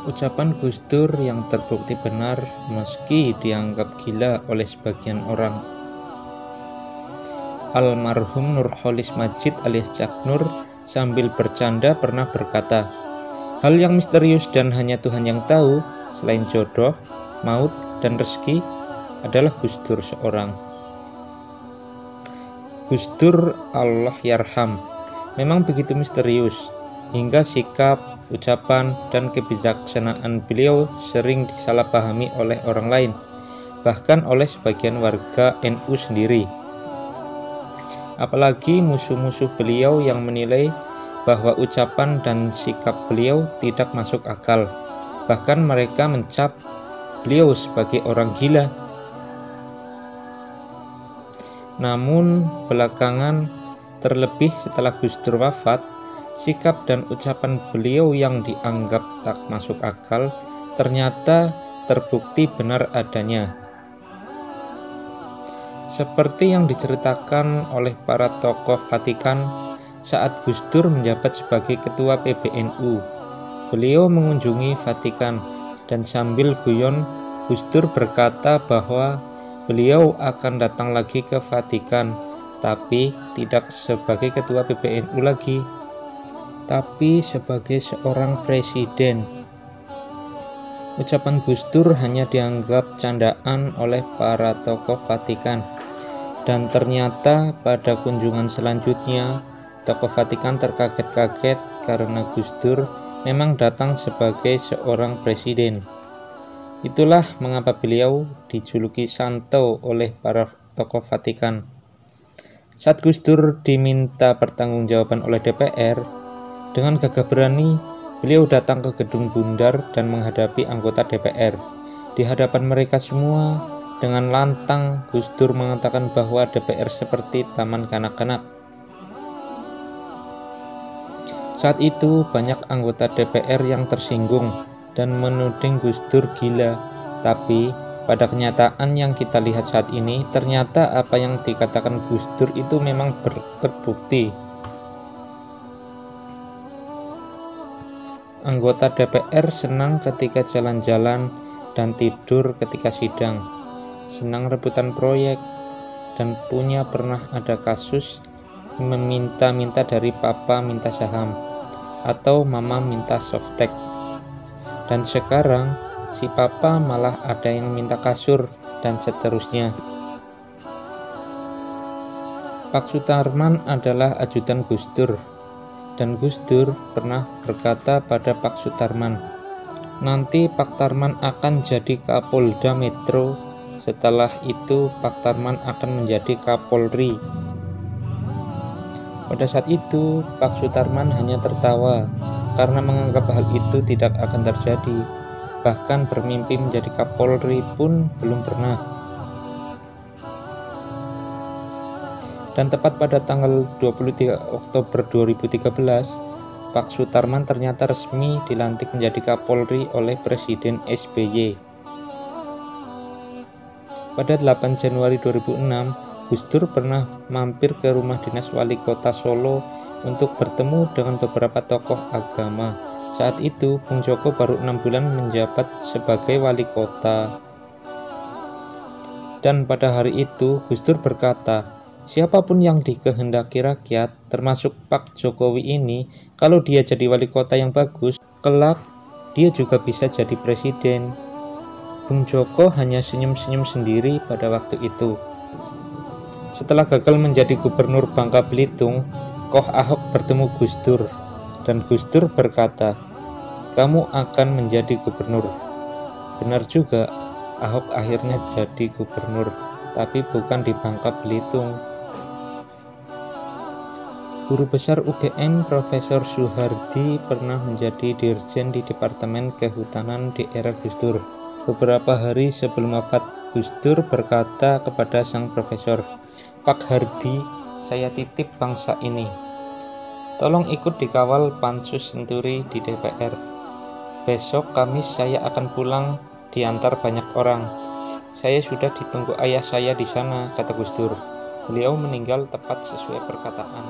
Ucapan Gus Dur yang terbukti benar meski dianggap gila oleh sebagian orang. Almarhum Nurcholish Madjid alias Cak Nur sambil bercanda pernah berkata, "Hal yang misterius dan hanya Tuhan yang tahu, selain jodoh, maut, dan rezeki, adalah Gus Dur seorang." Gus Dur Allah yarham memang begitu misterius, hingga sikap, ucapan, dan kebijaksanaan beliau sering disalahpahami oleh orang lain, bahkan oleh sebagian warga NU sendiri. Apalagi musuh-musuh beliau yang menilai bahwa ucapan dan sikap beliau tidak masuk akal. Bahkan mereka mencap beliau sebagai orang gila. Namun belakangan, terlebih setelah Gus Dur wafat, sikap dan ucapan beliau yang dianggap tak masuk akal ternyata terbukti benar adanya. Seperti yang diceritakan oleh para tokoh Vatikan saat Gus Dur menjabat sebagai ketua PBNU. Beliau mengunjungi Vatikan dan sambil guyon Gus Dur berkata bahwa beliau akan datang lagi ke Vatikan, tapi tidak sebagai ketua PBNU lagi, tapi sebagai seorang presiden. Ucapan Gus Dur hanya dianggap candaan oleh para tokoh Vatikan, dan ternyata pada kunjungan selanjutnya tokoh Vatikan terkaget-kaget karena Gus Dur memang datang sebagai seorang presiden. Itulah mengapa beliau dijuluki Santo oleh para tokoh Vatikan. Saat Gus Dur diminta pertanggungjawaban oleh DPR, dengan gagah berani beliau datang ke gedung bundar dan menghadapi anggota DPR. Di hadapan mereka semua, dengan lantang Gus Dur mengatakan bahwa DPR seperti taman kanak-kanak. Saat itu banyak anggota DPR yang tersinggung dan menuding Gus Dur gila. Tapi pada kenyataan yang kita lihat saat ini, ternyata apa yang dikatakan Gus Dur itu memang terbukti. Anggota DPR senang ketika jalan-jalan dan tidur ketika sidang, senang rebutan proyek, dan pernah ada kasus meminta-minta dari papa minta saham, atau mama minta softtek. Dan sekarang si papa malah ada yang minta kasur, dan seterusnya. Pak Sutarman adalah ajudan Gus Dur. Dan Gus Dur pernah berkata pada Pak Sutarman, "Nanti Pak Tarman akan jadi Kapolda Metro, setelah itu Pak Tarman akan menjadi Kapolri." Pada saat itu Pak Sutarman hanya tertawa karena menganggap hal itu tidak akan terjadi. Bahkan bermimpi menjadi Kapolri pun belum pernah. Dan tepat pada tanggal 23 Oktober 2013, Pak Sutarman ternyata resmi dilantik menjadi Kapolri oleh Presiden SBY. Pada 8 Januari 2006, Gus Dur pernah mampir ke rumah dinas wali kota Solo untuk bertemu dengan beberapa tokoh agama. Saat itu, Bung Joko baru 6 bulan menjabat sebagai wali kota. Dan pada hari itu, Gus Dur berkata, "Siapapun yang dikehendaki rakyat, termasuk Pak Jokowi ini, kalau dia jadi wali kota yang bagus, kelak dia juga bisa jadi presiden." Bung Joko hanya senyum-senyum sendiri pada waktu itu. Setelah gagal menjadi gubernur Bangka Belitung, Koh Ahok bertemu Gus Dur, dan Gus Dur berkata, "Kamu akan menjadi gubernur." Benar juga, Ahok akhirnya jadi gubernur, tapi bukan di Bangka Belitung. Guru besar UGM Profesor Soehardi pernah menjadi dirjen di Departemen Kehutanan di era Gus Dur. Beberapa hari sebelum wafat, Gus Dur berkata kepada sang profesor, "Pak Hardi, saya titip bangsa ini. Tolong ikut dikawal Pansus Senturi di DPR. Besok Kamis saya akan pulang diantar banyak orang. Saya sudah ditunggu ayah saya di sana," kata Gus Dur. Beliau meninggal tepat sesuai perkataan.